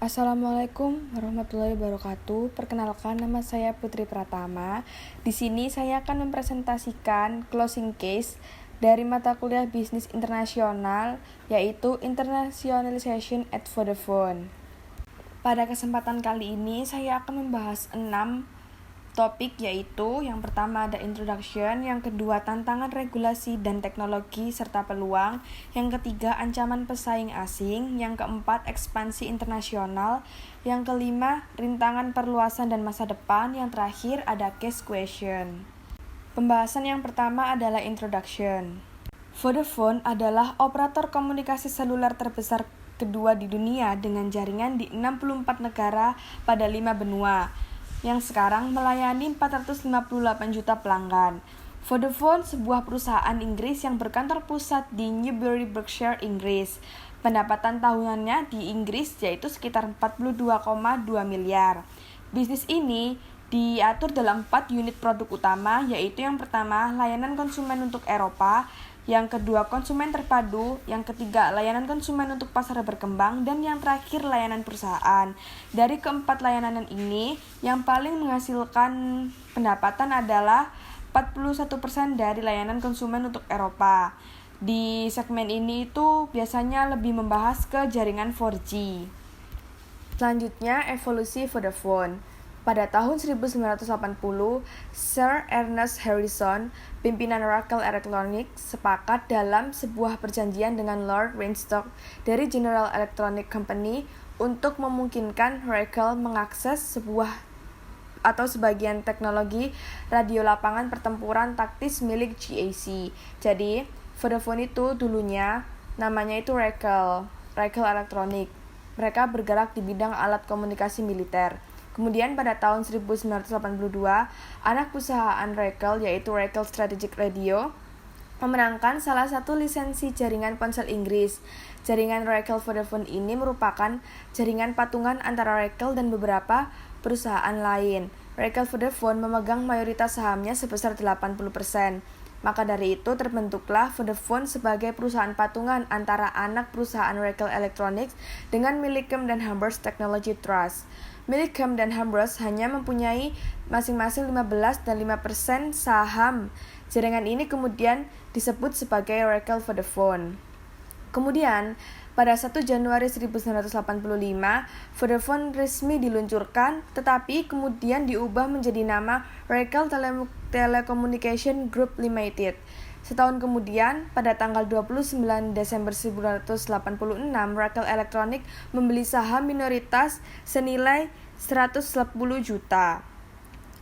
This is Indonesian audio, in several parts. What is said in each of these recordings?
Assalamualaikum warahmatullahi wabarakatuh. Perkenalkan, nama saya Putri Pratama. Di sini saya akan mempresentasikan closing case dari mata kuliah Bisnis Internasional, yaitu Internationalization at Vodafone. Pada kesempatan kali ini, saya akan membahas 6 topik, yaitu yang pertama ada introduction, yang kedua tantangan regulasi dan teknologi serta peluang, yang ketiga ancaman pesaing asing, yang keempat ekspansi internasional, yang kelima rintangan perluasan dan masa depan, yang terakhir ada case question. Pembahasan yang pertama adalah introduction. Vodafone adalah operator komunikasi seluler terbesar kedua di dunia dengan jaringan di 64 negara pada 5 benua, yang sekarang melayani 458 juta pelanggan. Vodafone sebuah perusahaan Inggris yang berkantor pusat di Newbury, Berkshire, Inggris. Pendapatan tahunannya di Inggris yaitu sekitar 42,2 miliar. Bisnis ini diatur dalam 4 unit produk utama, yaitu yang pertama layanan konsumen untuk Eropa, yang kedua konsumen terpadu, yang ketiga layanan konsumen untuk pasar berkembang, dan yang terakhir layanan perusahaan. Dari keempat layanan ini, yang paling menghasilkan pendapatan adalah 41% dari layanan konsumen untuk Eropa. Di segmen ini itu biasanya lebih membahas ke jaringan 4G. Selanjutnya, evolusi Vodafone. Pada tahun 1980, Sir Ernest Harrison, pimpinan Racal Electronics, sepakat dalam sebuah perjanjian dengan Lord Weinstock dari General Electronic Company untuk memungkinkan Racal mengakses sebuah atau sebagian teknologi radio lapangan pertempuran taktis milik GAC. Jadi, Vodafone itu dulunya namanya itu Racal Electronic. Mereka bergerak di bidang alat komunikasi militer. Kemudian pada tahun 1982, anak perusahaan Racal yaitu Racal Strategic Radio memenangkan salah satu lisensi jaringan ponsel Inggris. Jaringan Racal Vodafone ini merupakan jaringan patungan antara Racal dan beberapa perusahaan lain. Racal Vodafone memegang mayoritas sahamnya sebesar 80%. Maka dari itu terbentuklah Vodafone sebagai perusahaan patungan antara anak perusahaan Racal Electronics dengan Millicom dan Hambers Technology Trust. Millicom dan Hambers hanya mempunyai masing-masing 15 dan 5% saham. Jaringan ini kemudian disebut sebagai Racal Vodafone. Kemudian, pada 1 Januari 1985, Vodafone resmi diluncurkan, tetapi kemudian diubah menjadi nama Racal Telecommunication Group Limited. Setahun kemudian, pada tanggal 29 Desember 1986, Racal Electronic membeli saham minoritas senilai 110 juta.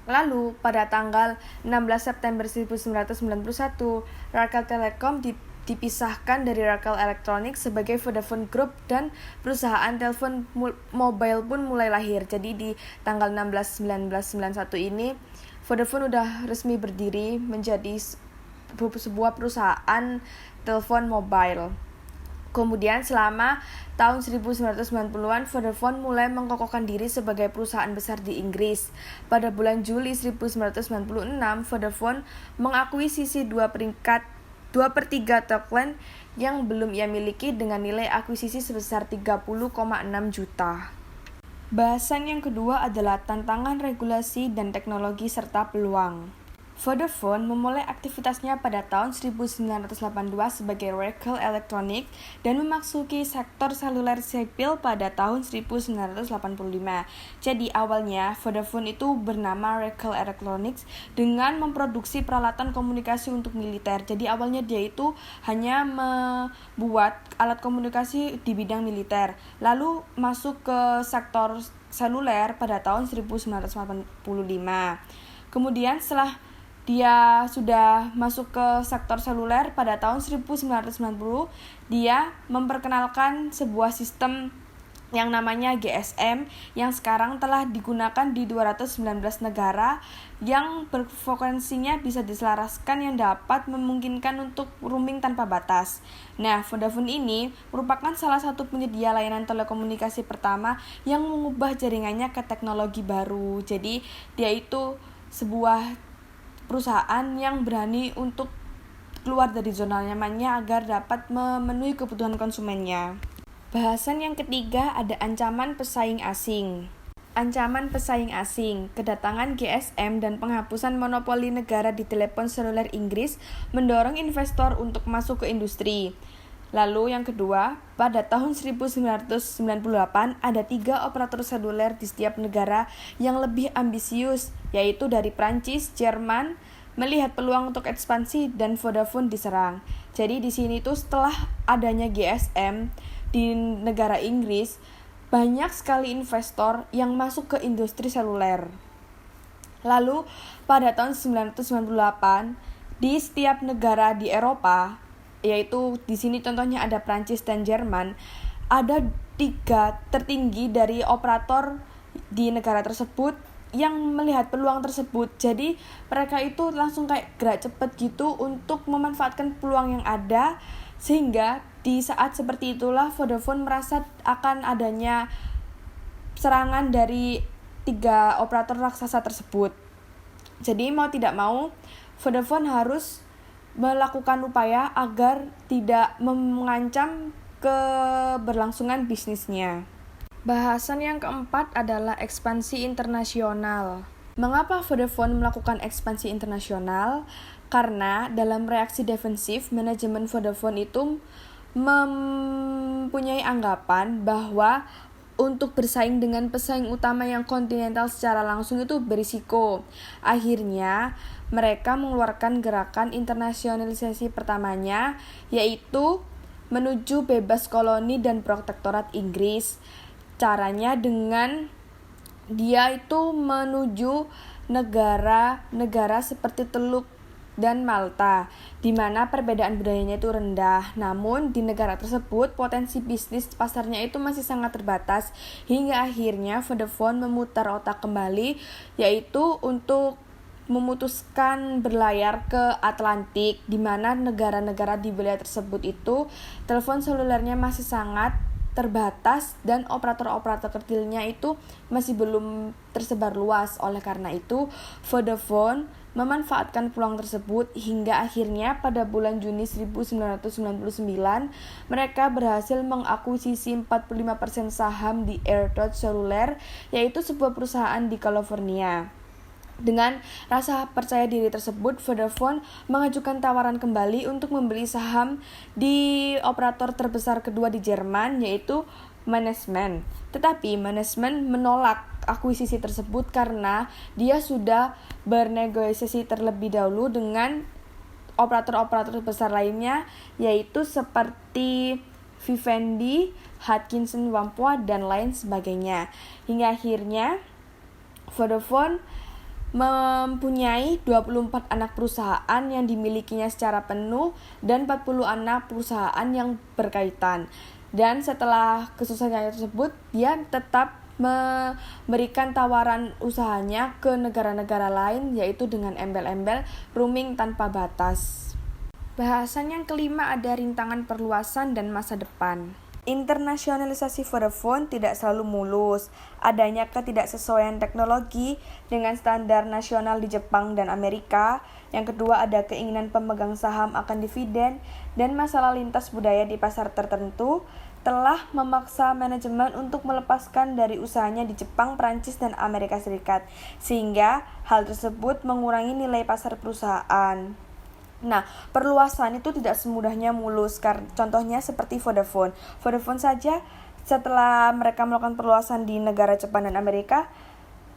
Lalu, pada tanggal 16 September 1991, Racal Telecom dipisahkan dari Racal Electronics sebagai Vodafone Group dan perusahaan telepon mobile pun mulai lahir. Jadi di tanggal 16/1991 ini, Vodafone udah resmi berdiri menjadi sebuah perusahaan telepon mobile. Kemudian selama tahun 1990-an, Vodafone mulai mengkokohkan diri sebagai perusahaan besar di Inggris. Pada bulan Juli 1996, Vodafone mengakuisisi 2/3 Talkland yang belum ia miliki dengan nilai akuisisi sebesar 30,6 juta. Bahasan yang kedua adalah tantangan regulasi dan teknologi serta peluang. Vodafone memulai aktivitasnya pada tahun 1982 sebagai Racal Electronic dan memasuki sektor seluler sipil pada tahun 1985. Jadi awalnya Vodafone itu bernama Racal Electronics dengan memproduksi peralatan komunikasi untuk militer. Jadi awalnya dia itu hanya membuat alat komunikasi di bidang militer. Lalu masuk ke sektor seluler pada tahun 1985. Kemudian setelah dia sudah masuk ke sektor seluler pada tahun 1990, dia memperkenalkan sebuah sistem yang namanya GSM yang sekarang telah digunakan di 219 negara yang berfrekuensinya bisa diselaraskan yang dapat memungkinkan untuk roaming tanpa batas. Nah, Vodafone ini merupakan salah satu penyedia layanan telekomunikasi pertama yang mengubah jaringannya ke teknologi baru. Jadi, dia itu sebuah perusahaan yang berani untuk keluar dari zona nyamannya agar dapat memenuhi kebutuhan konsumennya. Bahasan yang ketiga ada ancaman pesaing asing. Ancaman pesaing asing, kedatangan GSM dan penghapusan monopoli negara di telepon seluler Inggris mendorong investor untuk masuk ke industri. Lalu yang kedua, pada tahun 1998 ada 3 operator seluler di setiap negara yang lebih ambisius, yaitu dari Prancis, Jerman, melihat peluang untuk ekspansi dan Vodafone diserang. Jadi di sini tuh setelah adanya GSM di negara Inggris, banyak sekali investor yang masuk ke industri seluler. Lalu pada tahun 1998 di setiap negara di Eropa, yaitu di sini contohnya ada Prancis dan Jerman, ada 3 tertinggi dari operator di negara tersebut yang melihat peluang tersebut. Jadi mereka itu langsung kayak gerak cepat gitu untuk memanfaatkan peluang yang ada, sehingga di saat seperti itulah Vodafone merasa akan adanya serangan dari 3 operator raksasa tersebut. Jadi mau tidak mau Vodafone harus melakukan upaya agar tidak mengancam keberlangsungan bisnisnya. Bahasan yang keempat adalah ekspansi internasional. Mengapa Vodafone melakukan ekspansi internasional? Karena dalam reaksi defensif, manajemen Vodafone itu mempunyai anggapan bahwa untuk bersaing dengan pesaing utama yang kontinental secara langsung itu berisiko. Akhirnya, mereka mengeluarkan gerakan internasionalisasi pertamanya, yaitu menuju bebas koloni dan protektorat Inggris. Caranya dengan dia itu menuju negara-negara seperti Teluk dan Malta, di mana perbedaan budayanya itu rendah. Namun di negara tersebut potensi bisnis pasarnya itu masih sangat terbatas, hingga akhirnya Vodafone memutar otak kembali, yaitu untuk memutuskan berlayar ke Atlantik, di mana negara-negara di wilayah tersebut itu telepon selulernya masih sangat terbatas dan operator-operator kecilnya itu masih belum tersebar luas. Oleh karena itu, Vodafone memanfaatkan peluang tersebut hingga akhirnya pada bulan Juni 1999 mereka berhasil mengakuisisi 45% saham di AirDot Cellular, yaitu sebuah perusahaan di California. Dengan rasa percaya diri tersebut, Vodafone mengajukan tawaran kembali untuk membeli saham di operator terbesar kedua di Jerman, yaitu Management. Tetapi Management menolak akuisisi tersebut karena dia sudah bernegosiasi terlebih dahulu dengan operator-operator besar lainnya, yaitu seperti Vivendi, Hutchinson Whampoa, dan lain sebagainya. Hingga akhirnya Vodafone mempunyai 24 anak perusahaan yang dimilikinya secara penuh dan 40 anak perusahaan yang berkaitan. Dan setelah kesuksesannya tersebut, dia tetap memberikan tawaran usahanya ke negara-negara lain, yaitu dengan embel-embel roaming tanpa batas. Bahasan yang kelima ada rintangan perluasan dan masa depan. Internasionalisasi Vodafone tidak selalu mulus. Adanya ketidaksesuaian teknologi dengan standar nasional di Jepang dan Amerika. Yang kedua ada keinginan pemegang saham akan dividen dan masalah lintas budaya di pasar tertentu telah memaksa manajemen untuk melepaskan dari usahanya di Jepang, Prancis, dan Amerika Serikat. Sehingga hal tersebut mengurangi nilai pasar perusahaan. Nah, perluasan itu tidak semudahnya mulus. Contohnya seperti Vodafone. Vodafone saja setelah mereka melakukan perluasan di negara Jepang dan Amerika,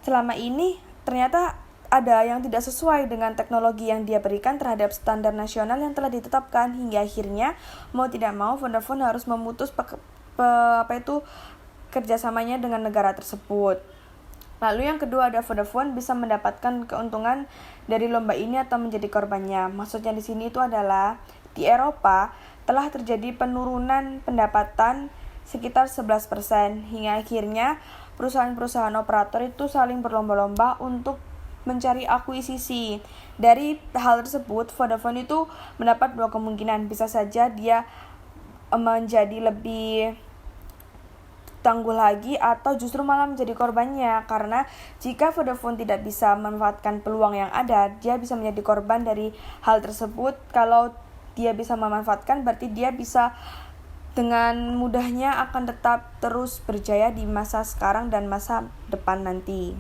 selama ini ternyata ada yang tidak sesuai dengan teknologi yang dia berikan terhadap standar nasional yang telah ditetapkan, hingga akhirnya mau tidak mau Vodafone harus memutus kerjasamanya dengan negara tersebut. Lalu yang kedua ada Vodafone bisa mendapatkan keuntungan dari lomba ini atau menjadi korbannya. Maksudnya di sini itu adalah di Eropa telah terjadi penurunan pendapatan sekitar 11%, hingga akhirnya perusahaan-perusahaan operator itu saling berlomba-lomba untuk mencari akuisisi. Dari hal tersebut, Vodafone itu mendapat 2 kemungkinan. Bisa saja dia menjadi lebih tangguh lagi atau justru malah menjadi korbannya, karena jika Vodafone tidak bisa memanfaatkan peluang yang ada, dia bisa menjadi korban dari hal tersebut. Kalau dia bisa memanfaatkan berarti dia bisa dengan mudahnya akan tetap terus berjaya di masa sekarang dan masa depan nanti.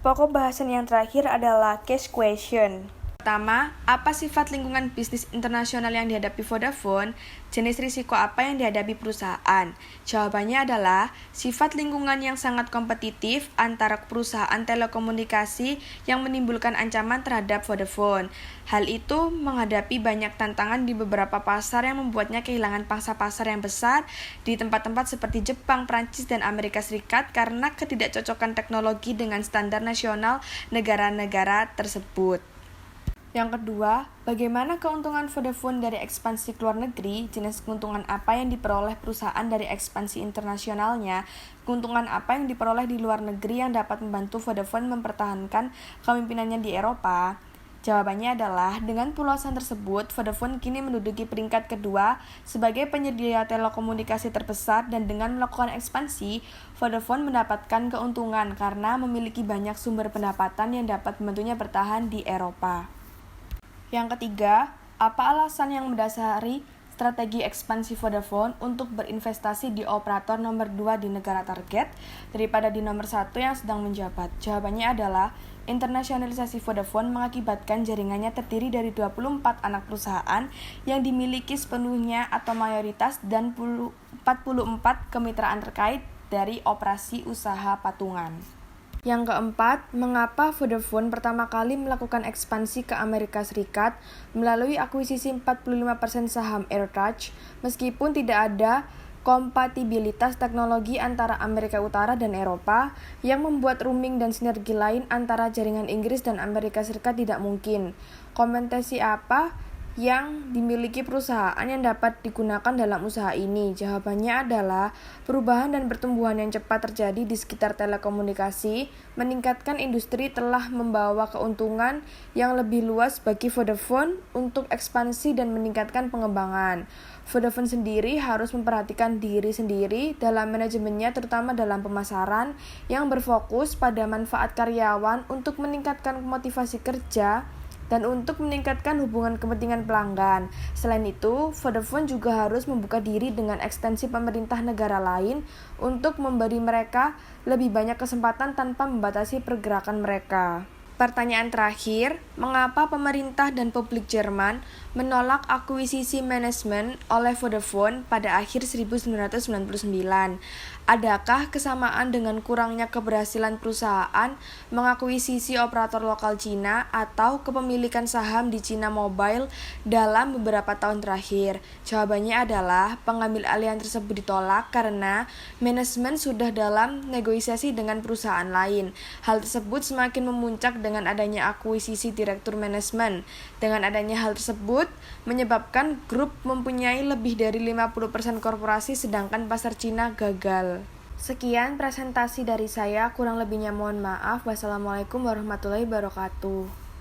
Pokok bahasan yang terakhir adalah case question. Pertama, apa sifat lingkungan bisnis internasional yang dihadapi Vodafone? Jenis risiko apa yang dihadapi perusahaan? Jawabannya adalah sifat lingkungan yang sangat kompetitif antara perusahaan telekomunikasi yang menimbulkan ancaman terhadap Vodafone. Hal itu menghadapi banyak tantangan di beberapa pasar yang membuatnya kehilangan pangsa pasar yang besar di tempat-tempat seperti Jepang, Prancis, dan Amerika Serikat karena ketidakcocokan teknologi dengan standar nasional negara-negara tersebut. Yang kedua, bagaimana keuntungan Vodafone dari ekspansi ke luar negeri? Jenis keuntungan apa yang diperoleh perusahaan dari ekspansi internasionalnya? Keuntungan apa yang diperoleh di luar negeri yang dapat membantu Vodafone mempertahankan kepemimpinannya di Eropa? Jawabannya adalah, dengan peluasan tersebut, Vodafone kini menduduki peringkat kedua sebagai penyedia telekomunikasi terbesar dan dengan melakukan ekspansi, Vodafone mendapatkan keuntungan karena memiliki banyak sumber pendapatan yang dapat membantunya bertahan di Eropa. Yang ketiga, apa alasan yang mendasari strategi ekspansi Vodafone untuk berinvestasi di operator nomor 2 di negara target daripada di nomor 1 yang sedang menjabat? Jawabannya adalah, internasionalisasi Vodafone mengakibatkan jaringannya terdiri dari 24 anak perusahaan yang dimiliki sepenuhnya atau mayoritas dan 44 kemitraan terkait dari operasi usaha patungan. Yang keempat, mengapa Vodafone pertama kali melakukan ekspansi ke Amerika Serikat melalui akuisisi 45% saham AirTouch, meskipun tidak ada kompatibilitas teknologi antara Amerika Utara dan Eropa yang membuat roaming dan sinergi lain antara jaringan Inggris dan Amerika Serikat tidak mungkin. Kompetisi apa yang dimiliki perusahaan yang dapat digunakan dalam usaha ini? Jawabannya adalah perubahan dan pertumbuhan yang cepat terjadi di sekitar telekomunikasi. Meningkatkan industri telah membawa keuntungan yang lebih luas bagi Vodafone untuk ekspansi dan meningkatkan pengembangan. Vodafone sendiri harus memperhatikan diri sendiri dalam manajemennya, terutama dalam pemasaran yang berfokus pada manfaat karyawan untuk meningkatkan motivasi kerja dan untuk meningkatkan hubungan kepentingan pelanggan. Selain itu, Vodafone juga harus membuka diri dengan ekstensi pemerintah negara lain untuk memberi mereka lebih banyak kesempatan tanpa membatasi pergerakan mereka. Pertanyaan terakhir, mengapa pemerintah dan publik Jerman menolak akuisisi manajemen oleh Vodafone pada akhir 1999? Adakah kesamaan dengan kurangnya keberhasilan perusahaan mengakuisisi operator lokal Cina atau kepemilikan saham di China Mobile dalam beberapa tahun terakhir? Jawabannya adalah pengambil alihan tersebut ditolak karena manajemen sudah dalam negosiasi dengan perusahaan lain. Hal tersebut semakin memuncak dengan adanya akuisisi direktur manajemen. Dengan adanya hal tersebut menyebabkan grup mempunyai lebih dari 50% korporasi sedangkan pasar Cina gagal. Sekian presentasi dari saya, kurang lebihnya mohon maaf. Wassalamualaikum warahmatullahi wabarakatuh.